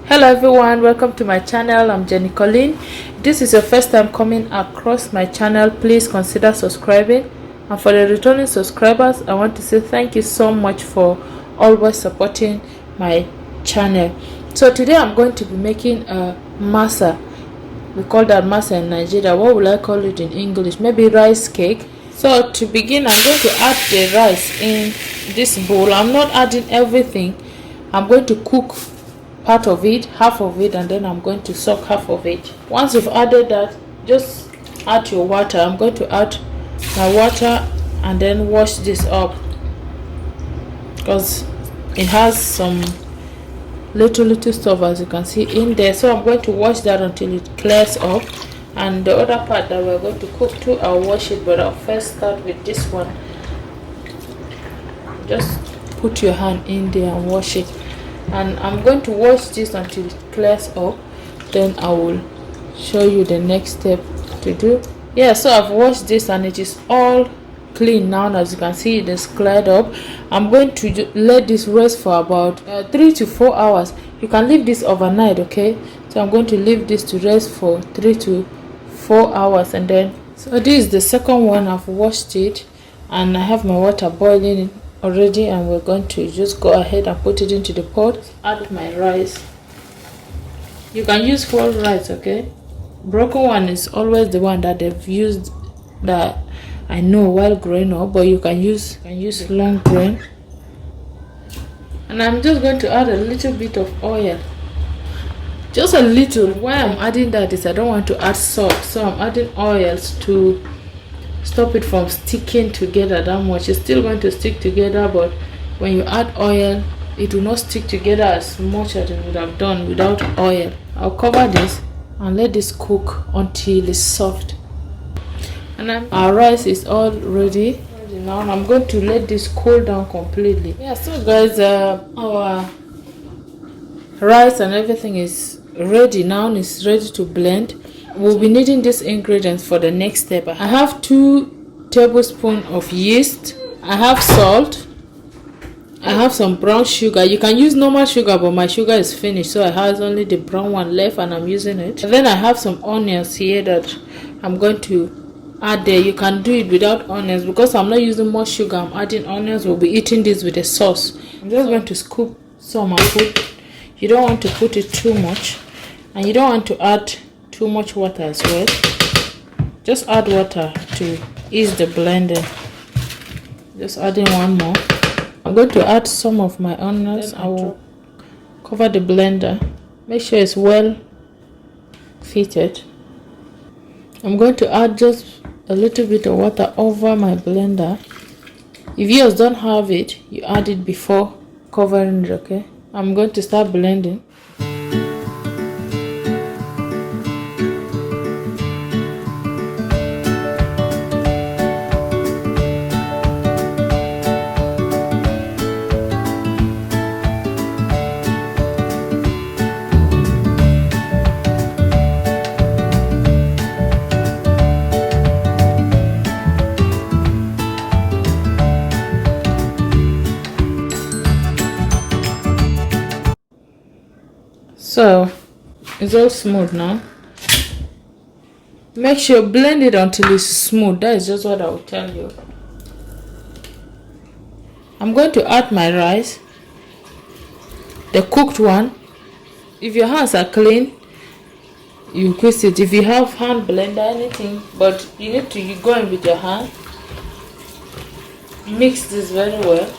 Hello everyone, welcome to my channel. I'm Jenny Colleen. This is your first time coming across my channel. Please consider subscribing, and for the returning subscribers, I want to say thank you so much for always supporting my channel. So today I'm going to be making a massa. We call that massa in Nigeria. What will I call it in English? Maybe rice cake. So to begin, I'm going to add the rice in this bowl. I'm not adding everything. I'm going to cook part of it, half of it, and then I'm going to soak half of it. Once you've added that, just add your water. I'm going to add my water and then wash this up because it has some little stuff, as you can see, in there. So I'm going to wash that until it clears up, and the other part that we're going to cook too, I'll wash it, but I'll first start with this one. Just put your hand in there and wash it, and I'm going to wash this until it clears up. Then I will show you the next step to do. Yeah, so I've washed this and it is all clean now. As you can see, it is cleared up. I'm going to let this rest for about 3 to 4 hours. You can leave this overnight, okay? So I'm going to leave this to rest for 3 to 4 hours, and then so this is the second one. I've washed it and I have my water boiling already, and we're going to just go ahead and put it into the pot. Add my rice. You can use whole rice, okay? Broken one is always the one that they've used, that I know, while growing up, but you can use long grain. And I'm just going to add a little bit of oil, just a little. Why I'm adding that is I don't want to add salt, so I'm adding oils to stop it from sticking together that much. It's still going to stick together, but when you add oil, it will not stick together as much as it would have done without oil. I'll cover this and let this cook until it's soft. And our rice is all ready now. I'm going to let this cool down completely. Yeah, so guys, our rice and everything is ready now. It's ready to blend. We'll be needing these ingredients for the next step. I have 2 tablespoons of yeast. I have salt. I have some brown sugar. You can use normal sugar, but my sugar is finished, so I have only the brown one left and I'm using it. And then I have some onions here that I'm going to add there. You can do it without onions because I'm not using more sugar. I'm adding onions. We'll be eating this with a sauce. I'm just going to scoop some and put. You don't want to put it too much, and you don't want to add too much water as well. Just add water to ease the blending. Just adding one more. I'm going to add some of my onions. I will cover the blender. Make sure it's well fitted. I'm going to add just a little bit of water over my blender. If yours don't have it, you add it before covering it, okay? I'm going to start blending. So it's all smooth now. Make sure you blend it until it's smooth. That is just what I will tell you. I'm going to add my rice, the cooked one. If your hands are clean, you twist it. If you have hand blender, anything, but you need to go in with your hand. Mix this very well.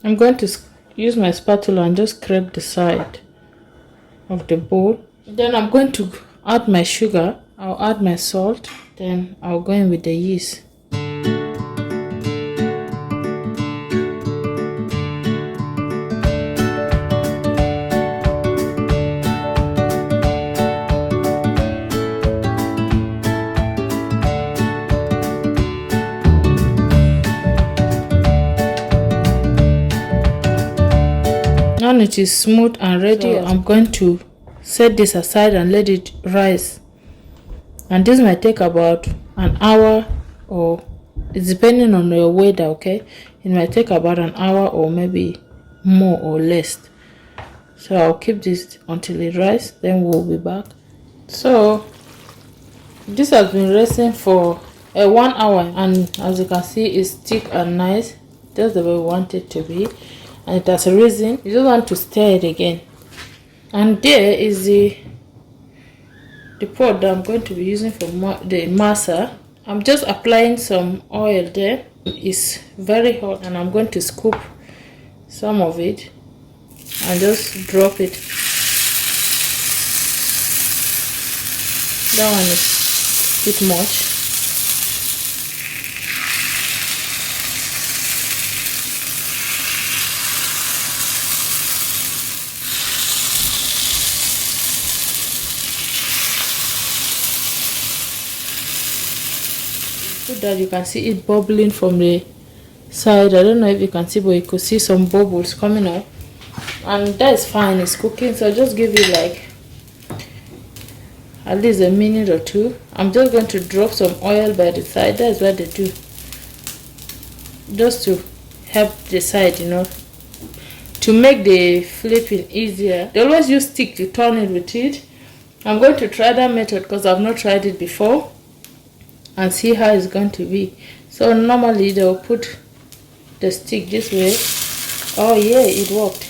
I'm going to use my spatula and just scrape the side of the bowl. Then I'm going to add my sugar. I'll add my salt. Then I'll go in with the yeast. when it is smooth and ready, so I'm going to set this aside and let it rise. And this might take about an hour, or it's depending on your weather, okay? It might take about an hour or maybe more or less. So I'll keep this until it rises, then we'll be back. So this has been resting for 1 hour, and as you can see, it's thick and nice, just the way we want it to be, and it has risen. You just want to stir it again. And there is the pot that I'm going to be using for the masa. I'm just applying some oil there. It's very hot, and I'm going to scoop some of it and just drop it. That one is a bit much. So that you can see it bubbling from the side. I don't know if you can see, but you could see some bubbles coming up, and that is fine. It's cooking, so just give it like at least a minute or two. I'm just going to drop some oil by the side. That's what they do, just to help the side, you know, to make the flipping easier. They always use stick to turn it with it. I'm going to try that method because I've not tried it before, and see how it's going to be. So normally they'll put the stick this way. Oh yeah, it worked.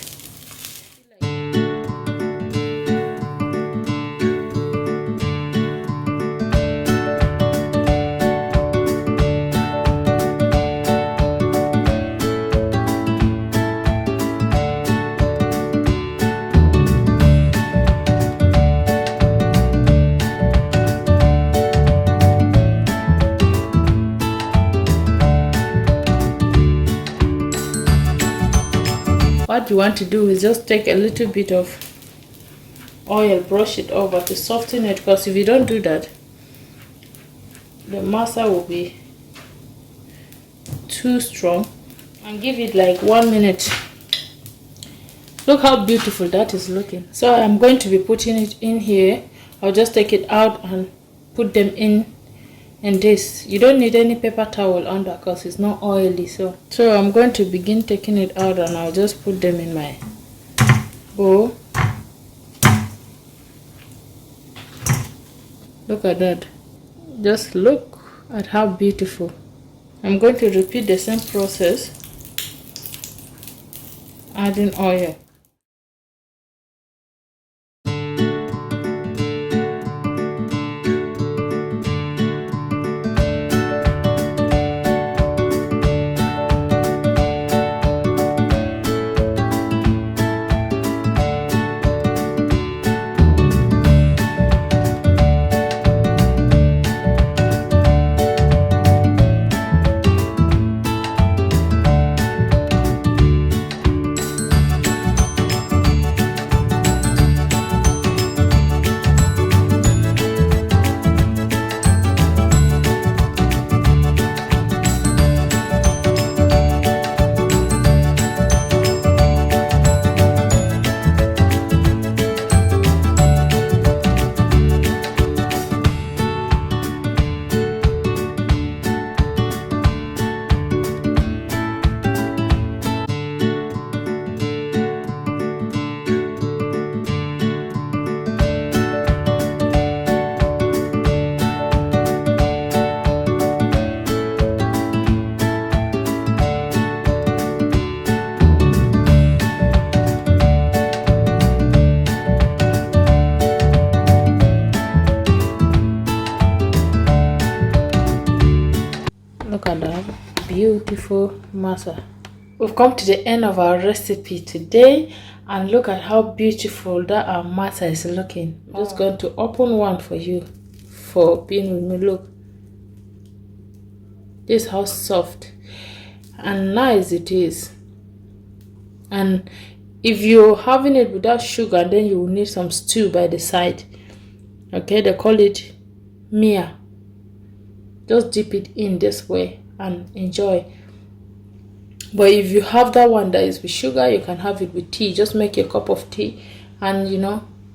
What you want to do is just take a little bit of oil, brush it over to soften it, because if you don't do that, the masa will be too strong. And give it like 1 minute. Look how beautiful that is looking. So I'm going to be putting it in here. I'll just take it out and put them in this. You don't need any paper towel under because it's not oily. So I'm going to begin taking it out, and I'll just put them in my bowl. Look at that. Just look at how beautiful. I'm going to repeat the same process, adding oil. Look at that beautiful masa. We've come to the end of our recipe today, and look at how beautiful that our masa is looking. I'm just going to open one for you for being with me. Look, this is how soft and nice it is. And if you're having it without sugar, then you will need some stew by the side. Okay, they call it mia. Just dip it in this way and enjoy. But if you have that one that is with sugar, you can have it with tea. Just make a cup of tea and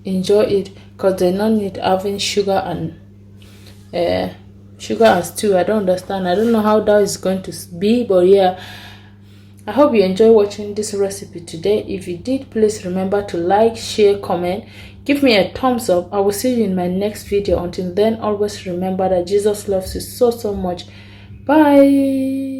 enjoy it, because they don't need having sugar and stew. I don't understand. I don't know how that is going to be, but yeah, I hope you enjoy watching this recipe today. If you did, please remember to like, share, comment, give me a thumbs up. I will see you in my next video. Until then, always remember that Jesus loves you so much. Bye.